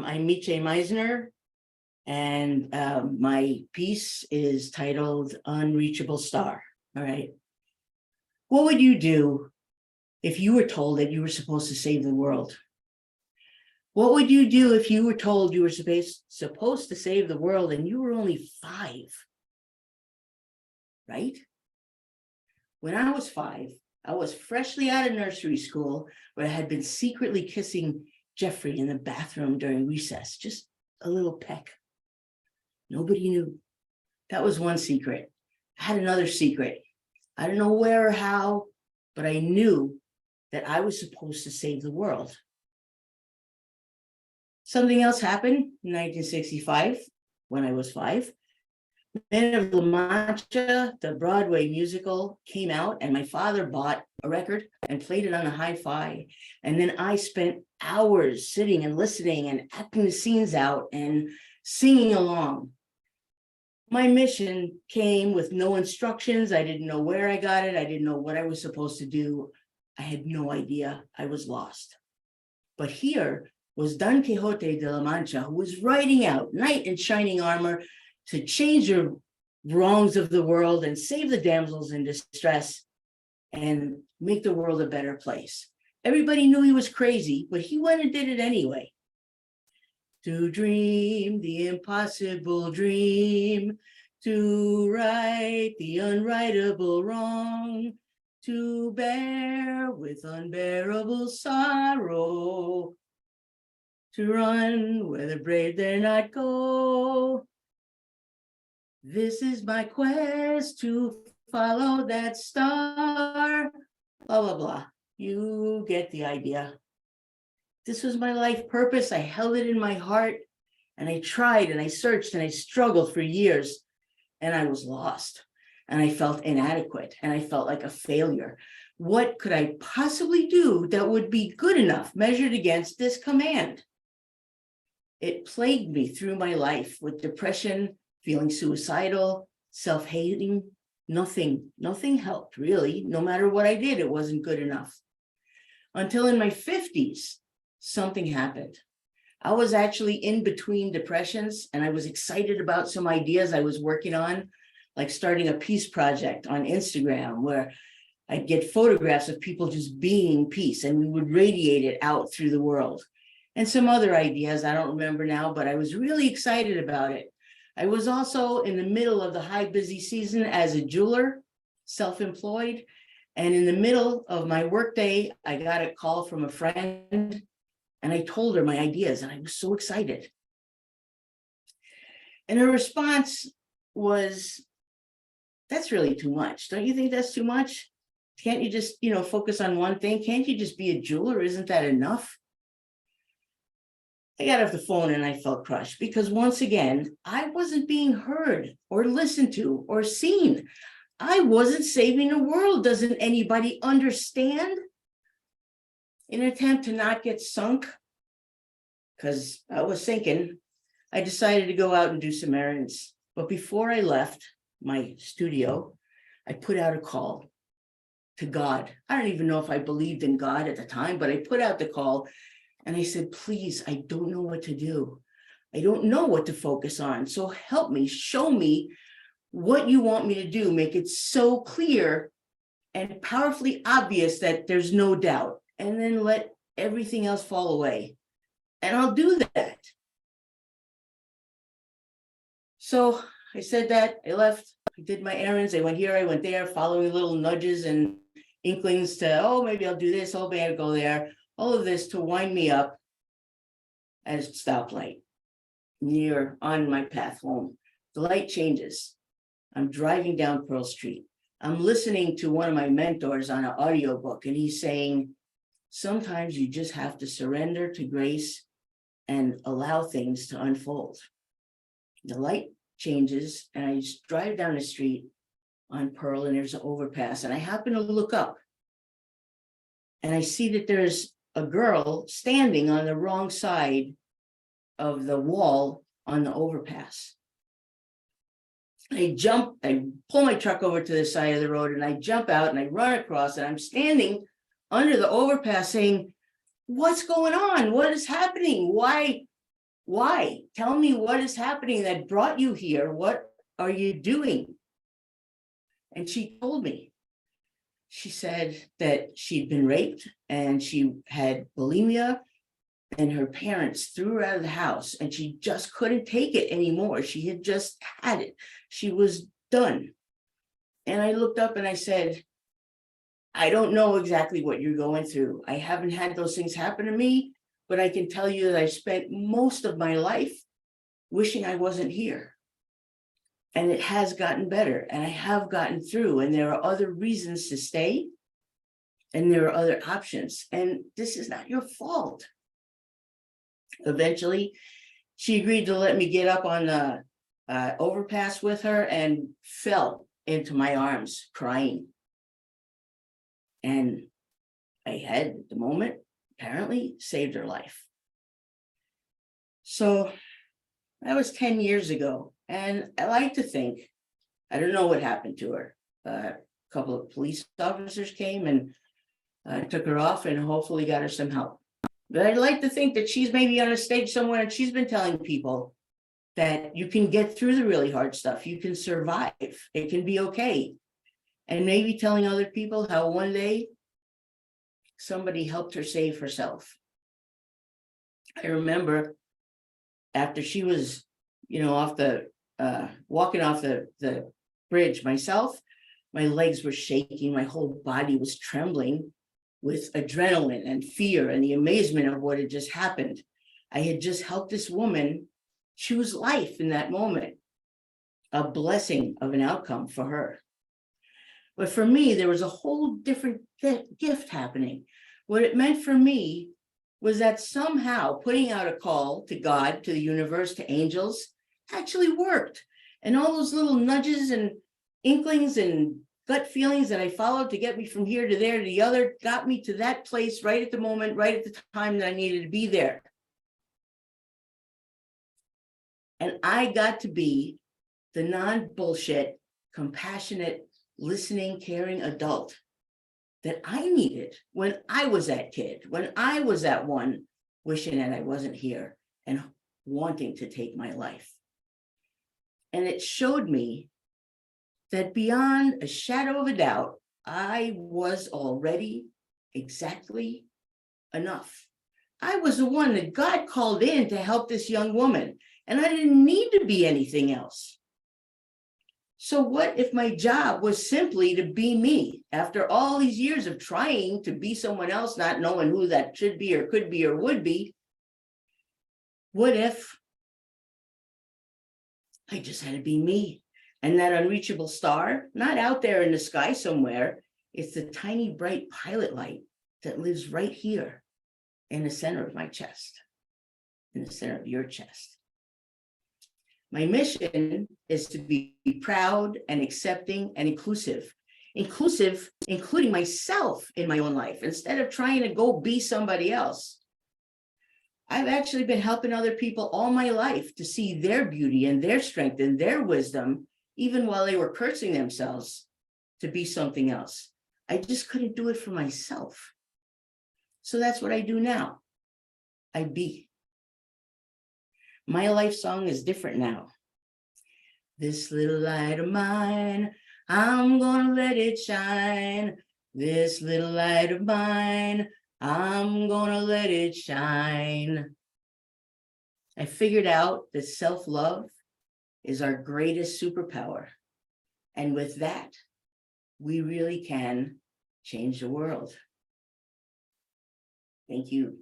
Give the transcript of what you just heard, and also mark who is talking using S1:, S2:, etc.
S1: I'm Miche Meisner, and my piece is titled Unreachable Star. All right. What would you do if you were told that you were supposed to save the world? What would you do if you were told you were supposed to save the world and you were only 5? Right? When I was 5, I was freshly out of nursery school where I had been secretly kissing Jeffrey in the bathroom during recess, just a little peck. Nobody knew. That was one secret. I had another secret. I don't know where or how, but I knew that I was supposed to save the world. Something else happened in 1965 when I was 5. Men of La Mancha, the Broadway musical, came out, and my father bought a record and played it on a hi-fi. And then I spent hours sitting and listening and acting the scenes out and singing along. My mission came with no instructions. I didn't know where I got it. I didn't know what I was supposed to do. I had no idea. I was lost. But here was Don Quixote de la Mancha, who was riding out, knight in shining armor, to change the wrongs of the world and save the damsels in distress and make the world a better place. Everybody knew he was crazy, but he went and did it anyway. To dream the impossible dream, to right the unrightable wrong, to bear with unbearable sorrow, to run where the brave dare not go. This is my quest to follow that star, blah, blah, blah. You get the idea. This was my life purpose. I held it in my heart, and I tried and I searched and I struggled for years, and I was lost, and I felt inadequate, and I felt like a failure. What could I possibly do that would be good enough measured against this command? It plagued me through my life with depression, feeling suicidal, self-hating. Nothing helped, really. No matter what I did, it wasn't good enough. Until in my 50s, something happened. I was actually in between depressions, and I was excited about some ideas I was working on, like starting a peace project on Instagram where I'd get photographs of people just being peace, and we would radiate it out through the world. And some other ideas, I don't remember now, but I was really excited about it. I was also in the middle of the high busy season as a jeweler, self-employed. And in the middle of my workday, I got a call from a friend, and I told her my ideas, and I was so excited. And her response was, "That's really too much. Don't you think that's too much? Can't you just, focus on one thing? Can't you just be a jeweler? Isn't that enough?" I got off the phone and I felt crushed because once again, I wasn't being heard or listened to or seen. I wasn't saving the world. Doesn't anybody understand? In an attempt to not get sunk, because I was sinking, I decided to go out and do some errands. But before I left my studio, I put out a call to God. I don't even know if I believed in God at the time, but I put out the call. And I said, "Please, I don't know what to do. I don't know what to focus on. So help me, show me what you want me to do. Make it so clear and powerfully obvious that there's no doubt. And then let everything else fall away. And I'll do that." So I said that, I left, I did my errands. I went here, I went there, following little nudges and inklings to, oh, maybe I'll do this, oh, maybe I'll go there. All of this to wind me up at a stoplight near on my path home. The light changes. I'm driving down Pearl Street. I'm listening to one of my mentors on an audiobook, and he's saying, sometimes you just have to surrender to grace and allow things to unfold. The light changes, and I just drive down the street on Pearl, and there's an overpass, and I happen to look up, and I see that there's a girl standing on the wrong side of the wall on the overpass. I pull my truck over to the side of the road, and I jump out and I run across, and I'm standing under the overpass saying, "What's going on? What is happening? Why Why? Tell me what is happening that brought you here. What are you doing? And she told me. She said that she'd been raped and she had bulimia, and her parents threw her out of the house and she just couldn't take it anymore. She had just had it. She was done. And I looked up and I said, I don't know exactly what you're going through. I haven't had those things happen to me, but I can tell you that I spent most of my life wishing I wasn't here. And it has gotten better, and I have gotten through, and there are other reasons to stay, and there are other options, and this is not your fault. Eventually, she agreed to let me get up on the overpass with her and fell into my arms crying. And I had, at the moment, apparently saved her life. So that was 10 years ago. And I like to think, I don't know what happened to her. A couple of police officers came and took her off and hopefully got her some help. But I'd like to think that she's maybe on a stage somewhere and she's been telling people that you can get through the really hard stuff. You can survive. It can be okay. And maybe telling other people how one day somebody helped her save herself. I remember after she was, off the walking off the bridge myself, my legs were shaking, my whole body was trembling with adrenaline and fear and the amazement of what had just happened. I had just helped this woman choose life in that moment, a blessing of an outcome for her. But for me, there was a whole different gift happening. What it meant for me was that somehow putting out a call to God, to the universe, to angels, actually worked. And all those little nudges and inklings and gut feelings that I followed to get me from here to there to the other got me to that place right at the moment, right at the time that I needed to be there. And I got to be the non-bullshit, compassionate, listening, caring adult that I needed when I was that kid, when I was that one wishing that I wasn't here and wanting to take my life. And it showed me that beyond a shadow of a doubt, I was already exactly enough. I was the one that God called in to help this young woman, and I didn't need to be anything else. So what if my job was simply to be me after all these years of trying to be someone else, not knowing who that should be or could be or would be? What if I just had to be me? And that unreachable star, not out there in the sky somewhere, it's the tiny bright pilot light that lives right here in the center of my chest, in the center of your chest. My mission is to be proud and accepting and inclusive, including myself in my own life, instead of trying to go be somebody else. I've actually been helping other people all my life to see their beauty and their strength and their wisdom, even while they were cursing themselves to be something else. I just couldn't do it for myself. So that's what I do now. I be. My life song is different now. This little light of mine, I'm gonna let it shine. This little light of mine, I'm gonna let it shine. I figured out that self-love is our greatest superpower. And with that, we really can change the world. Thank you.